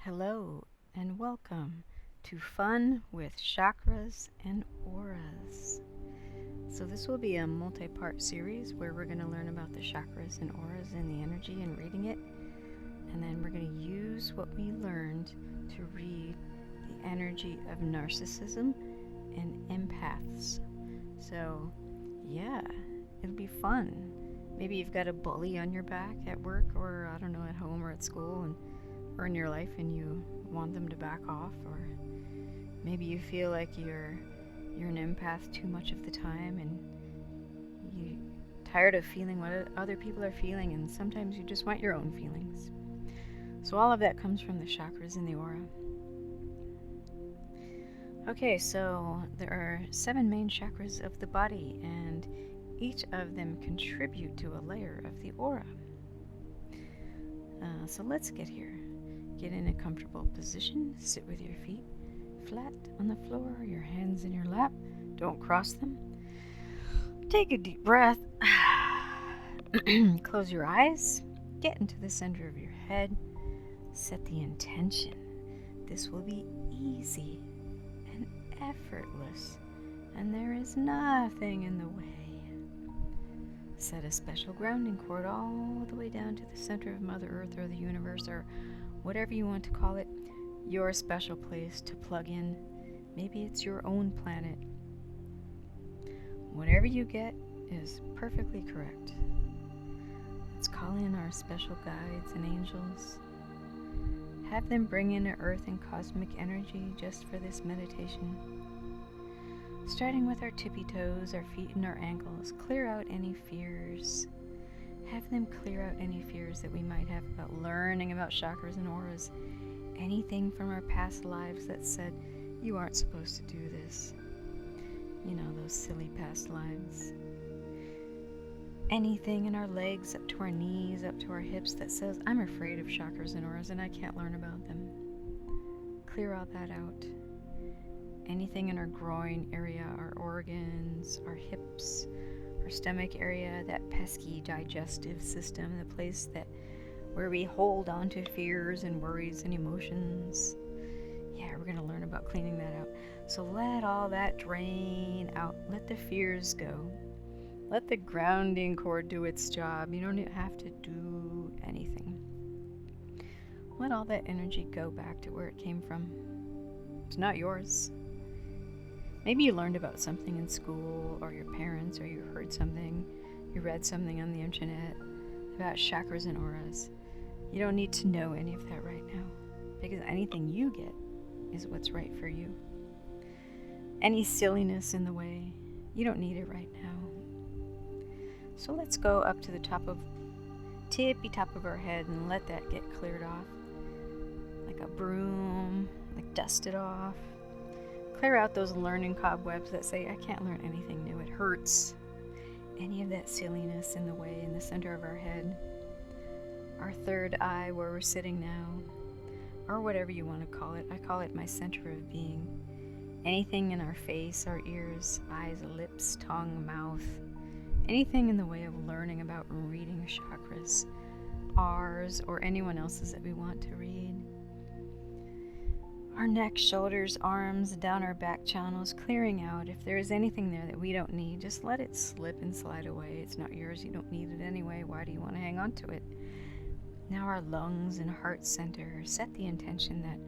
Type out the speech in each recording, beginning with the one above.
Hello and welcome to Fun with Chakras and Auras. So this will be a multi-part series where we're going to learn about the chakras and auras and the energy and reading it. And then we're going to use what we learned to read the energy of narcissism and empaths. So yeah, it'll be fun. Maybe you've got a bully on your back at work or I don't know, at home or at school or in your life and you want them to back off, or maybe you feel like you're an empath too much of the time and you're tired of feeling what other people are feeling, and sometimes you just want your own feelings. So all of that comes from the chakras in the aura. Okay, so there are 7 main chakras of the body, and each of them contribute to a layer of the aura. So let's get here. Get in a comfortable position. Sit with your feet flat on the floor, your hands in your lap. Don't cross them. Take a deep breath. Close your eyes. Get into the center of your head. Set the intention. This will be easy and effortless, and there is nothing in the way. Set a special grounding cord all the way down to the center of Mother Earth or the universe, or whatever you want to call it, your special place to plug in. Maybe it's your own planet. Whatever you get is perfectly correct. Let's call in our special guides and angels. Have them bring in earth and cosmic energy just for this meditation. Starting with our tippy toes, our feet and our ankles, clear out any fears. Have them clear out any fears that we might have about learning about chakras and auras. Anything from our past lives that said, you aren't supposed to do this. You know, those silly past lives. Anything in our legs up to our knees, up to our hips that says, I'm afraid of chakras and auras and I can't learn about them. Clear all that out. Anything in our groin area, our organs, our hips, our stomach area, that pesky digestive system, the place where we hold on to fears and worries and emotions. Yeah, we're going to learn about cleaning that out. So let all that drain out. Let the fears go. Let the grounding cord do its job. You don't have to do anything. Let all that energy go back to where it came from. It's not yours. Maybe you learned about something in school, or your parents, or you heard something, you read something on the internet about chakras and auras. You don't need to know any of that right now, because anything you get is what's right for you. Any silliness in the way, you don't need it right now. So let's go up to the tippy top of our head and let that get cleared off. Like a broom, like dust it off. Clear out those learning cobwebs that say, I can't learn anything new, it hurts. Any of that silliness in the way in the center of our head. Our third eye where we're sitting now, or whatever you want to call it. I call it my center of being. Anything in our face, our ears, eyes, lips, tongue, mouth. Anything in the way of learning about reading chakras, ours or anyone else's that we want to read. Our neck, shoulders, arms, down our back channels, clearing out. If there is anything there that we don't need, just let it slip and slide away. It's not yours. You don't need it anyway. Why do you want to hang on to it? Now our lungs and heart center. Set the intention that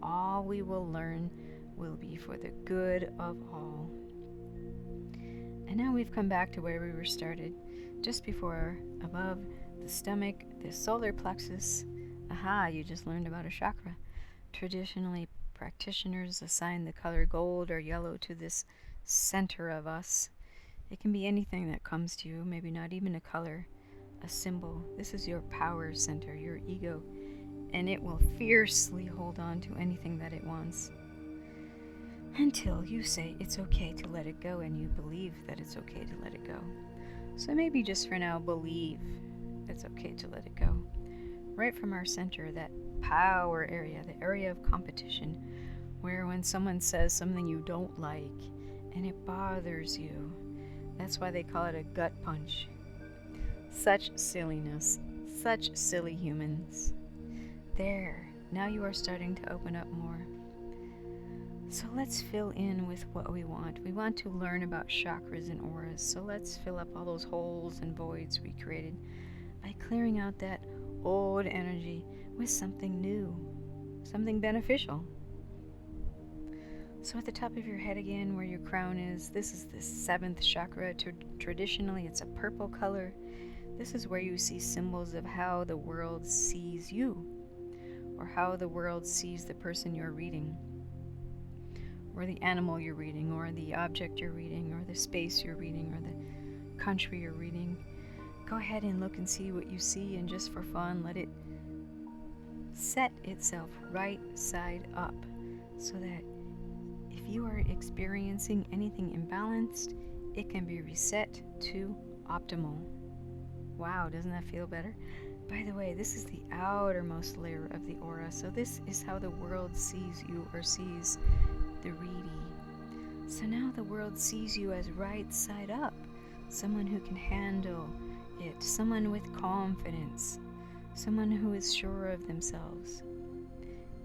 all we will learn will be for the good of all. And now we've come back to where we were started, just before, above the stomach, the solar plexus. Aha, you just learned about a chakra. Traditionally, practitioners assign the color gold or yellow to this center of us. It can be anything that comes to you, maybe not even a color, a symbol. This is your power center, your ego, and it will fiercely hold on to anything that it wants until you say it's okay to let it go, and you believe that it's okay to let it go. So maybe just for now, believe it's okay to let it go. Right from our center, that power area, the area of competition, where when someone says something you don't like and it bothers you, that's why they call it a gut punch. Such silliness, such silly humans. There, Now you are starting to open up more. So let's fill in with what we want. We want to learn about chakras and auras. So let's fill up all those holes and voids we created by clearing out that old energy with something new, something beneficial. So at the top of your head again, where your crown is, this is the 7th chakra. Traditionally, it's a purple color. This is where you see symbols of how the world sees you, or how the world sees the person you're reading, or the animal you're reading, or the object you're reading, or the space you're reading, or the country you're reading. Go ahead and look and see what you see, and just for fun, let it set itself right side up, so that if you are experiencing anything imbalanced, it can be reset to optimal. Wow, doesn't that feel better? By the way, this is the outermost layer of the aura, so this is how the world sees you, or sees the readee. So now the world sees you as right side up, someone who can handle it, someone with confidence, someone who is sure of themselves.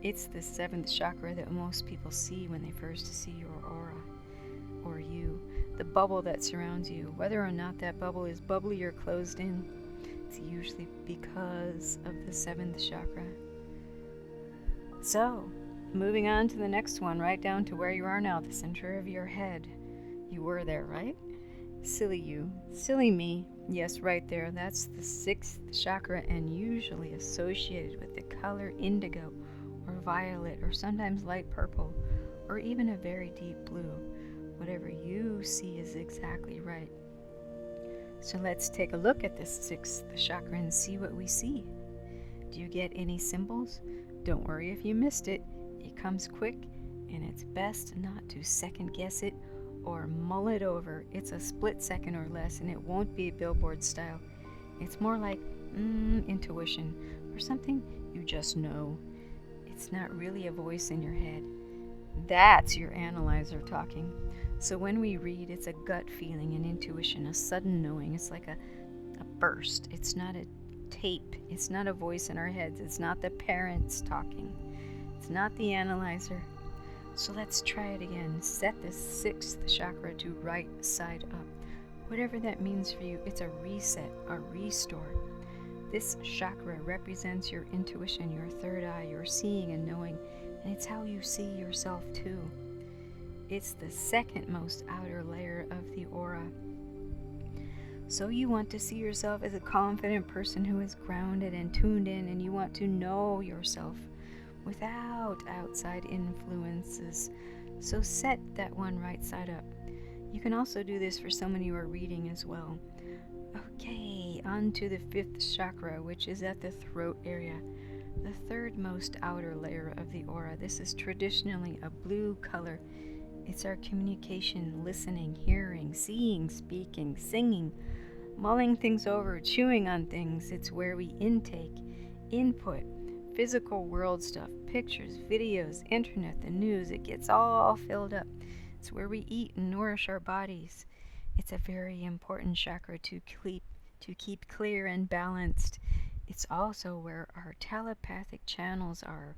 It's the 7th chakra that most people see when they first see your aura, or you, the bubble that surrounds you. Whether or not that bubble is bubbly or closed in, it's usually because of the 7th chakra. So, moving on to the next one, right down to where you are now, the center of your head. You were there, right? Silly you. Silly me. Yes, right there. That's the 6th chakra, and usually associated with the color indigo, or violet, or sometimes light purple, or even a very deep blue. Whatever you see is exactly right. So let's take a look at this 6th chakra and see what we see. Do you get any symbols? Don't worry if you missed it. It comes quick, and it's best not to second guess it or mull it over. It's a split second or less, and it won't be billboard style. It's more like intuition, or something you just know. It's not really a voice in your head. That's your analyzer talking. So when we read, it's a gut feeling, an intuition, a sudden knowing. It's like a burst. It's not a tape. It's not a voice in our heads. It's not the parents talking. It's not the analyzer. So let's try it again. Set the 6th chakra to right side up. Whatever that means for you, it's a reset, a restore. This chakra represents your intuition, your third eye, your seeing and knowing, and it's how you see yourself too. It's the 2nd most outer layer of the aura. So you want to see yourself as a confident person who is grounded and tuned in, and you want to know yourself without outside influences. So set that one right side up. You can also do this for someone you are reading as well. Okay, on to the 5th chakra, which is at the throat area, the 3rd most outer layer of the aura. This is traditionally a blue color. It's our communication, listening, hearing, seeing, speaking, singing, mulling things over, chewing on things. It's where we intake, input, physical world stuff, pictures, videos, internet, the news. It gets all filled up. It's where we eat and nourish our bodies. It's a very important chakra to keep clear and balanced. It's also where our telepathic channels are,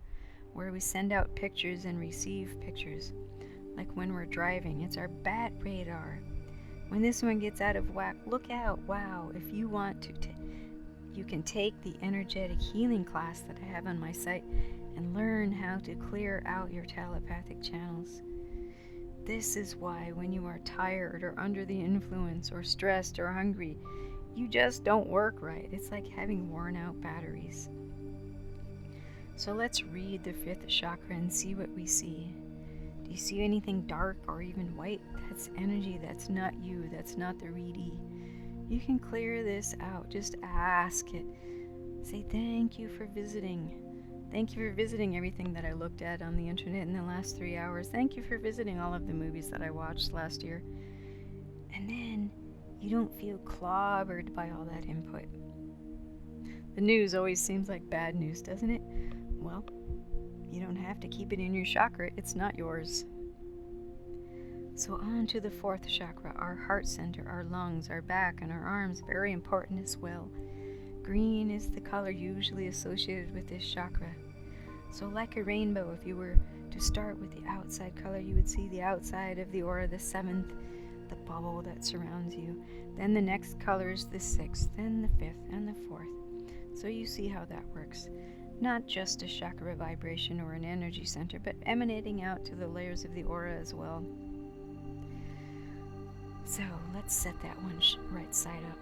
where we send out pictures and receive pictures. Like when we're driving, it's our bat radar. When this one gets out of whack, look out. Wow, if you want to, you can take the energetic healing class that I have on my site and learn how to clear out your telepathic channels. This is why when you are tired or under the influence or stressed or hungry, you just don't work right. It's like having worn out batteries. So let's read the 5th chakra and see what we see. Do you see anything dark or even white? That's energy. That's not you. That's not the readee. You can clear this out. Just ask it. Say, thank you for visiting. Thank you for visiting everything that I looked at on the internet in the last 3 hours. Thank you for visiting all of the movies that I watched last year. And then you don't feel clobbered by all that input. The news always seems like bad news, doesn't it? Well, you don't have to keep it in your chakra. It's not yours. So on to the 4th chakra, our heart center, our lungs, our back, and our arms. Very important as well. Green is the color usually associated with this chakra. So like a rainbow, if you were to start with the outside color, you would see the outside of the aura, the 7th, the bubble that surrounds you. Then the next color is the 6th, then the 5th, and the 4th. So you see how that works. Not just a chakra vibration or an energy center, but emanating out to the layers of the aura as well. So let's set that one right side up.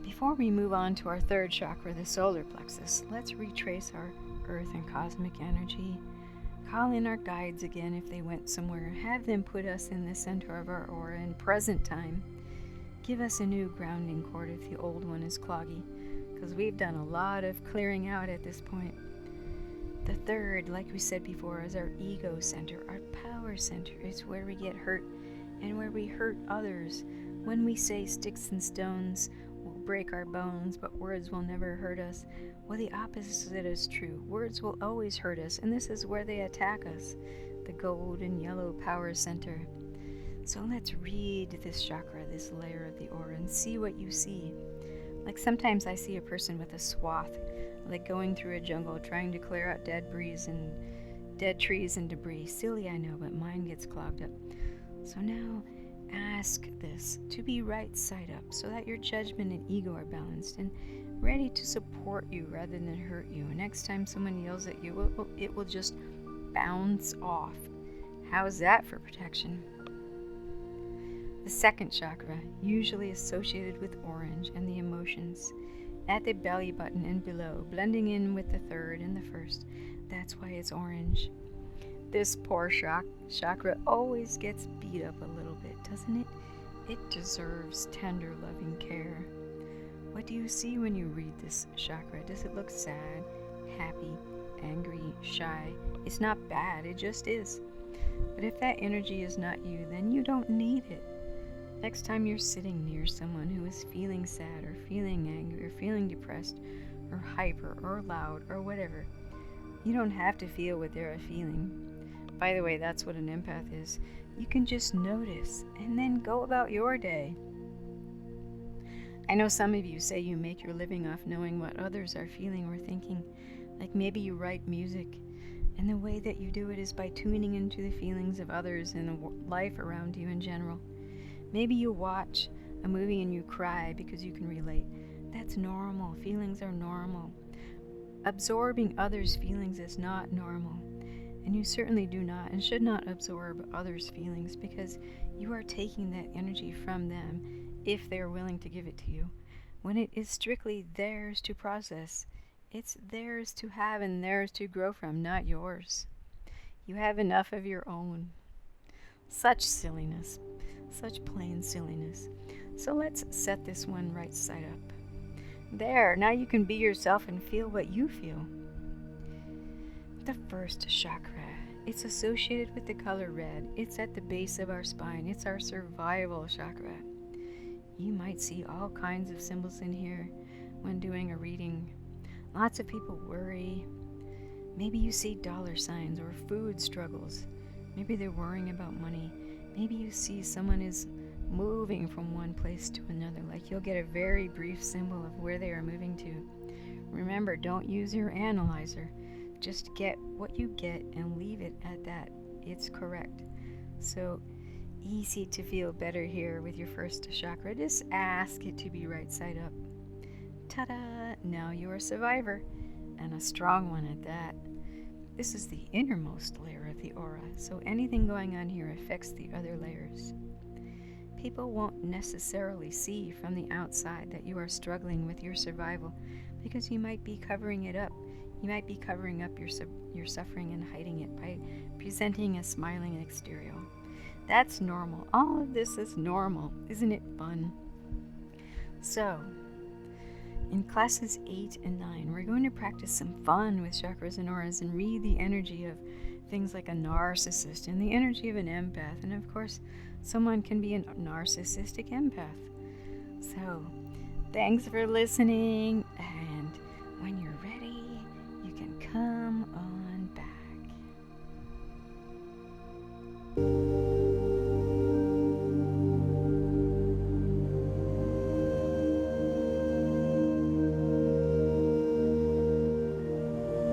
Before we move on to our 3rd chakra, the solar plexus, let's retrace our earth and cosmic energy. Call in our guides again if they went somewhere. Have them put us in the center of our aura in present time. Give us a new grounding cord if the old one is cloggy, because we've done a lot of clearing out at this point. The 3rd, like we said before, is our ego center, our power center. It's where we get hurt and where we hurt others. When we say sticks and stones will break our bones, but words will never hurt us, well, the opposite is true. Words will always hurt us, and this is where they attack us, the gold and yellow power center. So let's read this chakra, this layer of the aura, and see what you see. Like sometimes I see a person with a swath, like going through a jungle, trying to clear out dead trees and debris. Silly, I know, but mine gets clogged up. So now ask this to be right side up, so that your judgment and ego are balanced and ready to support you rather than hurt you. And next time someone yells at you, it will just bounce off. How's that for protection? The 2nd chakra, usually associated with orange and the emotions, at the belly button and below, blending in with the 3rd and the 1st. That's why it's orange. This poor chakra always gets beat up a little bit, doesn't it? It deserves tender, loving care. What do you see when you read this chakra? Does it look sad, happy, angry, shy? It's not bad, it just is. But if that energy is not you, then you don't need it. Next time you're sitting near someone who is feeling sad or feeling angry or feeling depressed or hyper or loud or whatever, you don't have to feel what they're feeling. By the way, that's what an empath is. You can just notice and then go about your day. I know some of you say you make your living off knowing what others are feeling or thinking. Like maybe you write music, and the way that you do it is by tuning into the feelings of others and the life around you in general. Maybe you watch a movie and you cry because you can relate. That's normal. Feelings are normal. Absorbing others' feelings is not normal. And you certainly do not and should not absorb others' feelings, because you are taking that energy from them if they are willing to give it to you. When it is strictly theirs to process, it's theirs to have and theirs to grow from, not yours. You have enough of your own. Such silliness. Such plain silliness. So let's set this one right side up. There, now you can be yourself and feel what you feel. The 1st chakra, it's associated with the color red. It's at the base of our spine. It's our survival chakra. You might see all kinds of symbols in here when doing a reading. Lots of people worry. Maybe you see dollar signs or food struggles. Maybe they're worrying about money. Maybe you see someone is moving from one place to another, like you'll get a very brief symbol of where they are moving to. Remember, don't use your analyzer. Just get what you get and leave it at that. It's correct. So easy to feel better here with your 1st chakra. Just ask it to be right side up. Ta-da! Now you're a survivor, and a strong one at that. This is the innermost layer of the aura, so anything going on here affects the other layers. People won't necessarily see from the outside that you are struggling with your survival, because you might be covering it up. You might be covering up your suffering and hiding it by presenting a smiling exterior. That's normal. All of this is normal. Isn't it fun? So, in classes 8 and 9, we're going to practice some fun with chakras and auras and read the energy of things like a narcissist and the energy of an empath. And of course, someone can be a narcissistic empath. So, thanks for listening. And when you're